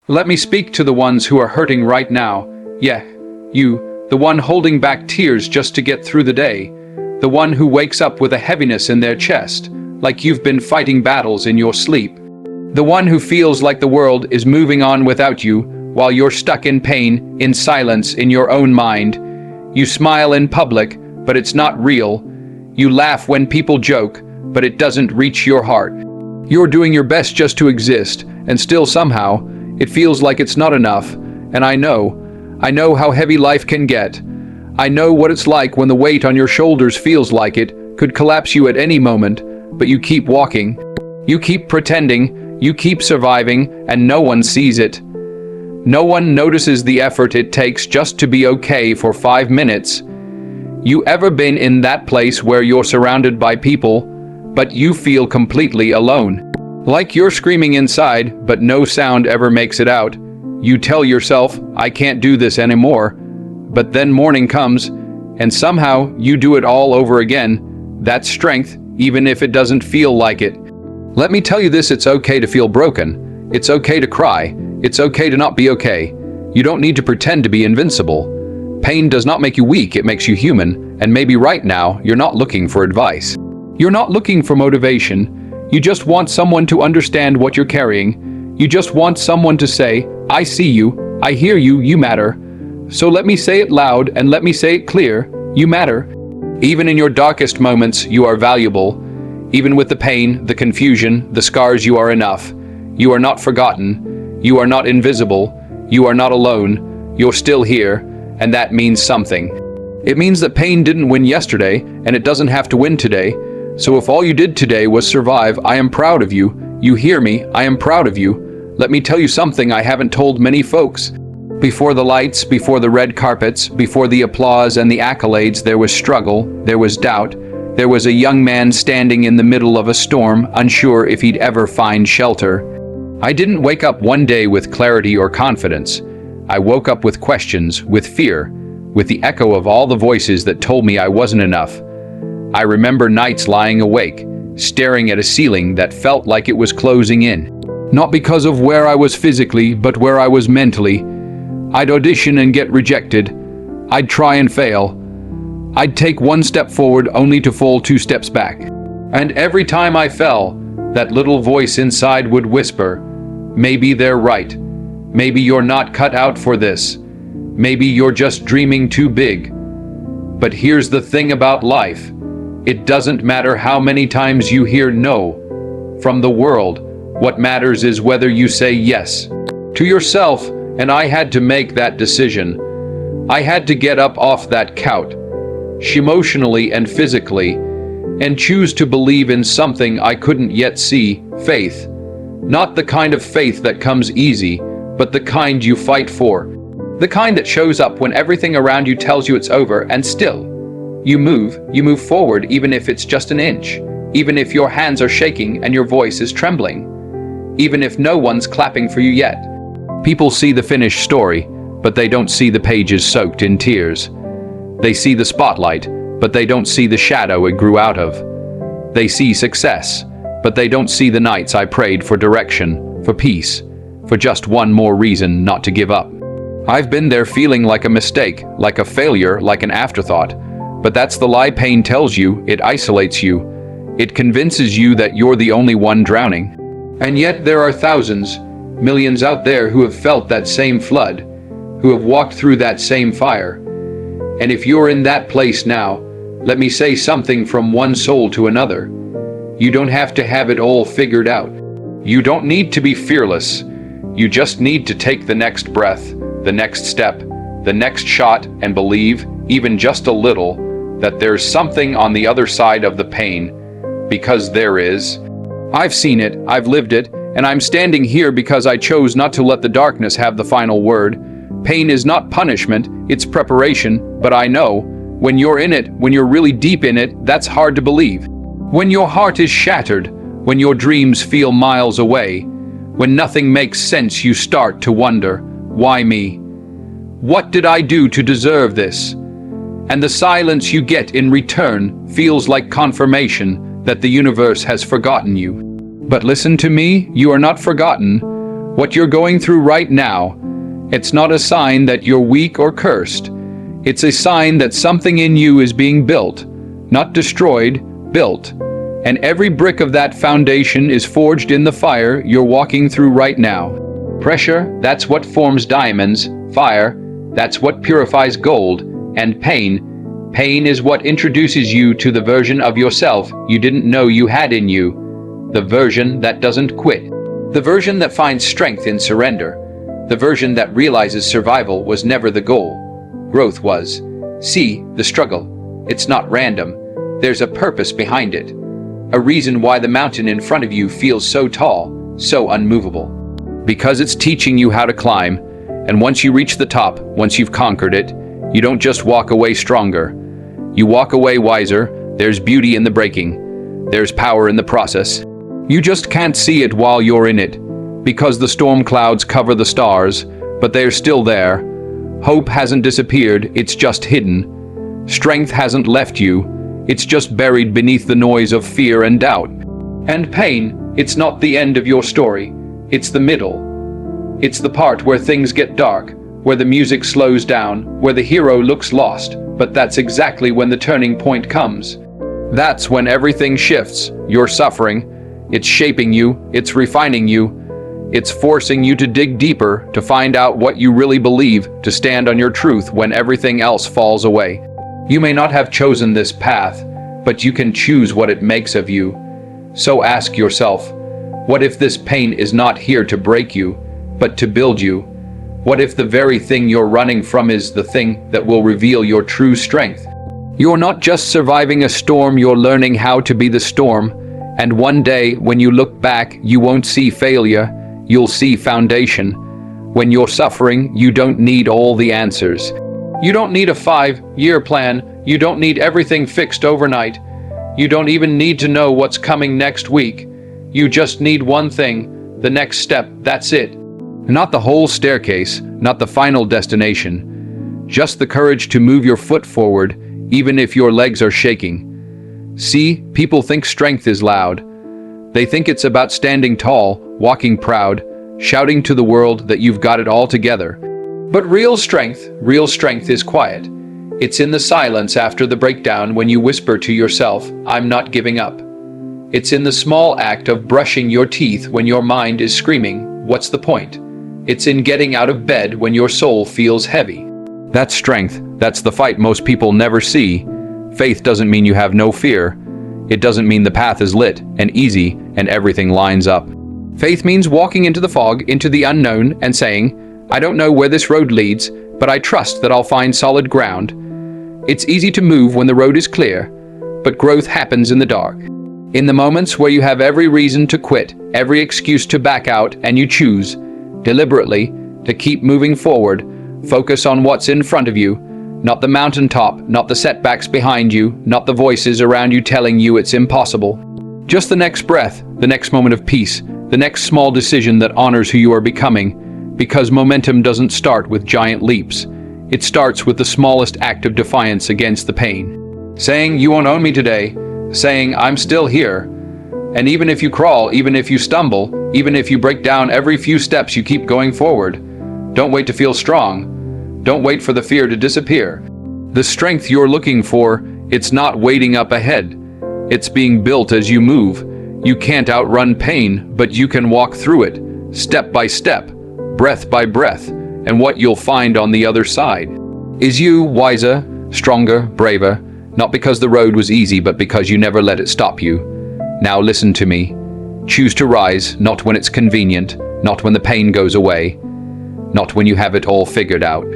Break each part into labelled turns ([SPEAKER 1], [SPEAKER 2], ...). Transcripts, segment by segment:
[SPEAKER 1] Let me speak to the ones who are hurting right now. Yeah, you, the one holding back tears just to get through the day. The one who wakes up with a heaviness in their chest, like you've been fighting battles in your sleep. The one who feels like the world is moving on without you, while you're stuck in pain, in silence, in your own mind. You smile in public, but it's not real. You laugh when people joke, but it doesn't reach your heart. You're doing your best just to exist, and still somehow, it feels like it's not enough. And I know how heavy life can get. I know what it's like when the weight on your shoulders feels like it could collapse you at any moment, but you keep walking. You keep pretending, you keep surviving, and no one sees it. No one notices the effort it takes just to be okay for 5 minutes. You ever been in that place where you're surrounded by people, but you feel completely alone? Like you're screaming inside, but no sound ever makes it out. You tell yourself, I can't do this anymore. But then morning comes, and somehow you do it all over again. That's strength, even if it doesn't feel like it. Let me tell you this, it's okay to feel broken. It's okay to cry. It's okay to not be okay. You don't need to pretend to be invincible. Pain does not make you weak, it makes you human. And maybe right now, you're not looking for advice. You're not looking for motivation. You just want someone to understand what you're carrying. You just want someone to say, I see you, I hear you, you matter. So let me say it loud and let me say it clear, you matter. Even in your darkest moments, you are valuable. Even with the pain, the confusion, the scars, you are enough. You are not forgotten. You are not invisible. You are not alone. You're still here, and that means something. It means that pain didn't win yesterday, and it doesn't have to win today. So if all you did today was survive, I am proud of you. You hear me, I am proud of you. Let me tell you something I haven't told many folks. Before the lights, before the red carpets, before the applause and the accolades, there was struggle, there was doubt. There was a young man standing in the middle of a storm, unsure if he'd ever find shelter. I didn't wake up one day with clarity or confidence. I woke up with questions, with fear, with the echo of all the voices that told me I wasn't enough. I remember nights lying awake, staring at a ceiling that felt like it was closing in. Not because of where I was physically, but where I was mentally. I'd audition and get rejected. I'd try and fail. I'd take one step forward only to fall 2 steps back. And every time I fell, that little voice inside would whisper, maybe they're right. Maybe you're not cut out for this. Maybe you're just dreaming too big. But here's the thing about life. It doesn't matter how many times you hear no from the world. What matters is whether you say yes to yourself, and I had to make that decision. I had to get up off that couch, emotionally and physically, and choose to believe in something I couldn't yet see, faith. Not the kind of faith that comes easy, but the kind you fight for. The kind that shows up when everything around you tells you it's over, and still, you move forward even if it's just an inch, even if your hands are shaking and your voice is trembling, even if no one's clapping for you yet. People see the finished story, but they don't see the pages soaked in tears. They see the spotlight, but they don't see the shadow it grew out of. They see success, but they don't see the nights I prayed for direction, for peace, for just one more reason not to give up. I've been there feeling like a mistake, like a failure, like an afterthought. But that's the lie pain tells you. It isolates you. It convinces you that you're the only one drowning. And yet there are thousands, millions out there who have felt that same flood, who have walked through that same fire. And if you're in that place now, let me say something from one soul to another. You don't have to have it all figured out. You don't need to be fearless. You just need to take the next breath, the next step, the next shot, and believe, even just a little, that there's something on the other side of the pain, because there is. I've seen it, I've lived it, and I'm standing here because I chose not to let the darkness have the final word. Pain is not punishment, it's preparation, but I know, when you're in it, when you're really deep in it, that's hard to believe. When your heart is shattered, when your dreams feel miles away, when nothing makes sense, you start to wonder, why me? What did I do to deserve this? And the silence you get in return feels like confirmation that the universe has forgotten you. But listen to me, you are not forgotten. What you're going through right now, it's not a sign that you're weak or cursed. It's a sign that something in you is being built, not destroyed, built. And every brick of that foundation is forged in the fire you're walking through right now. Pressure, that's what forms diamonds. Fire, that's what purifies gold. And pain is what introduces you to the version of yourself you didn't know you had in you. The version that doesn't quit. The version that finds strength in surrender. The version that realizes survival was never the goal. Growth was. See the struggle. It's not random. There's a purpose behind it. A reason why the mountain in front of you feels so tall, so unmovable. Because it's teaching you how to climb. And once you reach the top, once you've conquered it, you don't just walk away stronger. You walk away wiser. There's beauty in the breaking. There's power in the process. You just can't see it while you're in it. Because the storm clouds cover the stars, but they're still there. Hope hasn't disappeared, it's just hidden. Strength hasn't left you, it's just buried beneath the noise of fear and doubt. And pain, it's not the end of your story, it's the middle. It's the part where things get dark, where the music slows down, where the hero looks lost, but that's exactly when the turning point comes. That's when everything shifts. You're suffering, it's shaping you, it's refining you. It's forcing you to dig deeper, to find out what you really believe, to stand on your truth when everything else falls away. You may not have chosen this path, but you can choose what it makes of you. So ask yourself, what if this pain is not here to break you, but to build you? What if the very thing you're running from is the thing that will reveal your true strength? You're not just surviving a storm, you're learning how to be the storm. And one day, when you look back, you won't see failure. You'll see foundation. When you're suffering, you don't need all the answers. You don't need a 5-year plan. You don't need everything fixed overnight. You don't even need to know what's coming next week. You just need one thing, the next step, that's it. Not the whole staircase, not the final destination. Just the courage to move your foot forward, even if your legs are shaking. See, people think strength is loud. They think it's about standing tall, walking proud, shouting to the world that you've got it all together. But real strength is quiet. It's in the silence after the breakdown when you whisper to yourself, I'm not giving up. It's in the small act of brushing your teeth when your mind is screaming, what's the point? It's in getting out of bed when your soul feels heavy. That's strength. That's the fight most people never see. Faith doesn't mean you have no fear. It doesn't mean the path is lit and easy and everything lines up. Faith means walking into the fog, into the unknown, and saying, I don't know where this road leads, but I trust that I'll find solid ground. It's easy to move when the road is clear, but growth happens in the dark. In the moments where you have every reason to quit, every excuse to back out, and you choose, deliberately, to keep moving forward, focus on what's in front of you, not the mountaintop, not the setbacks behind you, not the voices around you telling you it's impossible. Just the next breath, the next moment of peace, the next small decision that honors who you are becoming, because momentum doesn't start with giant leaps. It starts with the smallest act of defiance against the pain. Saying, you won't own me today. Saying, I'm still here. And even if you crawl, even if you stumble, even if you break down every few steps, you keep going forward. Don't wait to feel strong. Don't wait for the fear to disappear. The strength you're looking for, it's not waiting up ahead. It's being built as you move. You can't outrun pain, but you can walk through it, step by step, breath by breath, and what you'll find on the other side is you wiser, stronger, braver, not because the road was easy, but because you never let it stop you. Now listen to me. Choose to rise, not when it's convenient, not when the pain goes away, not when you have it all figured out.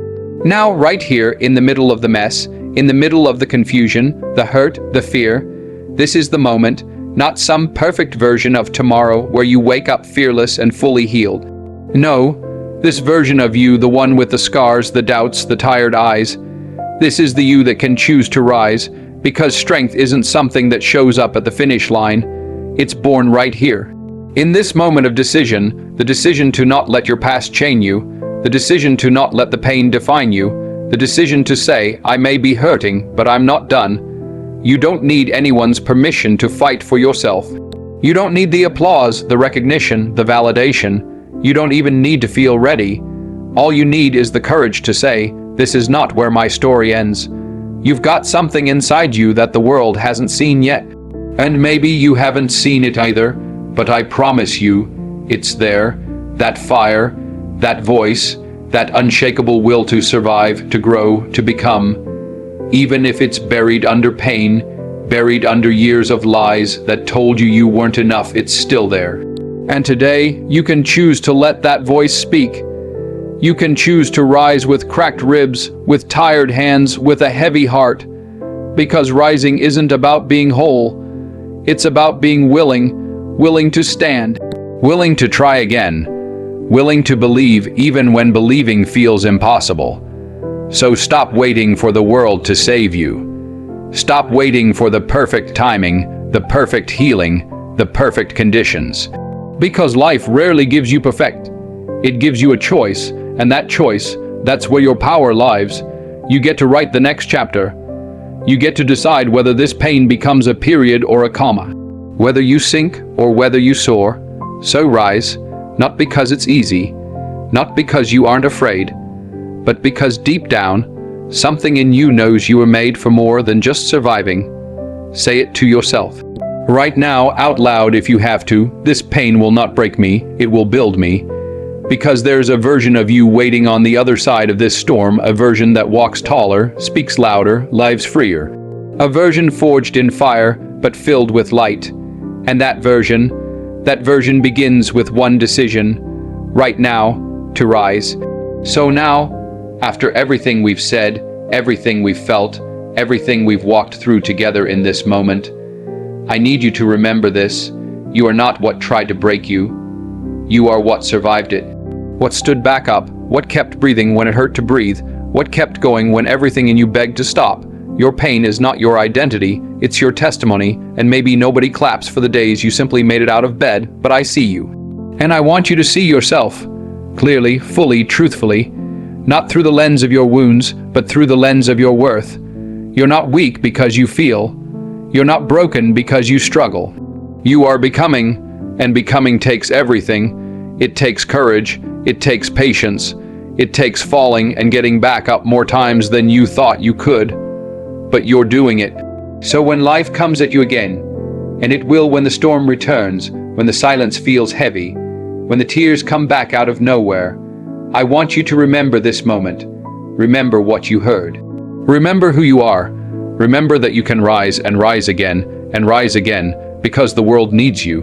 [SPEAKER 1] Now, right here, in the middle of the mess, in the middle of the confusion, the hurt, the fear, this is the moment, not some perfect version of tomorrow where you wake up fearless and fully healed. No, this version of you, the one with the scars, the doubts, the tired eyes, this is the you that can choose to rise, because strength isn't something that shows up at the finish line. It's born right here. In this moment of decision, the decision to not let your past chain you, the decision to not let the pain define you, the decision to say, I may be hurting, but I'm not done. You don't need anyone's permission to fight for yourself. You don't need the applause, the recognition, the validation. You don't even need to feel ready. All you need is the courage to say, "This is not where my story ends." You've got something inside you that the world hasn't seen yet. And maybe you haven't seen it either, but I promise you, it's there. That fire, that voice, that unshakable will to survive, to grow, to become. Even if it's buried under pain, buried under years of lies that told you you weren't enough, it's still there. And today, you can choose to let that voice speak. You can choose to rise with cracked ribs, with tired hands, with a heavy heart. Because rising isn't about being whole. It's about being willing to stand, willing to try again, willing to believe even when believing feels impossible. So stop waiting for the world to save you. Stop waiting for the perfect timing, the perfect healing, the perfect conditions. Because life rarely gives you perfect. It gives you a choice, and that choice, that's where your power lies. You get to write the next chapter. You get to decide whether this pain becomes a period or a comma. Whether you sink or whether you soar. So rise, not because it's easy, not because you aren't afraid, but because deep down, something in you knows you were made for more than just surviving. Say it to yourself. Right now, out loud if you have to, this pain will not break me, it will build me. Because there's a version of you waiting on the other side of this storm, a version that walks taller, speaks louder, lives freer. A version forged in fire, but filled with light. And that version begins with one decision, right now, to rise. So now, after everything we've said, everything we've felt, everything we've walked through together in this moment, I need you to remember this. You are not what tried to break you. You are what survived it. What stood back up, what kept breathing when it hurt to breathe, what kept going when everything in you begged to stop. Your pain is not your identity, it's your testimony, and maybe nobody claps for the days you simply made it out of bed, but I see you. And I want you to see yourself, clearly, fully, truthfully, not through the lens of your wounds, but through the lens of your worth. You're not weak because you feel. You're not broken because you struggle. You are becoming, and becoming takes everything. It takes courage, it takes patience, it takes falling and getting back up more times than you thought you could. But you're doing it. So when life comes at you again, and it will when the storm returns, when the silence feels heavy, when the tears come back out of nowhere, I want you to remember this moment. Remember what you heard. Remember who you are. Remember that you can rise and rise again, because the world needs you.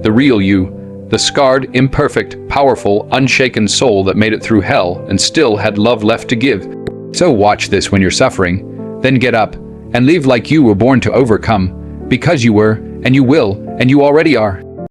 [SPEAKER 1] The real you, the scarred, imperfect, powerful, unshaken soul that made it through hell and still had love left to give. So watch this when you're suffering. Then get up and live like you were born to overcome, because you were, and you will, and you already are.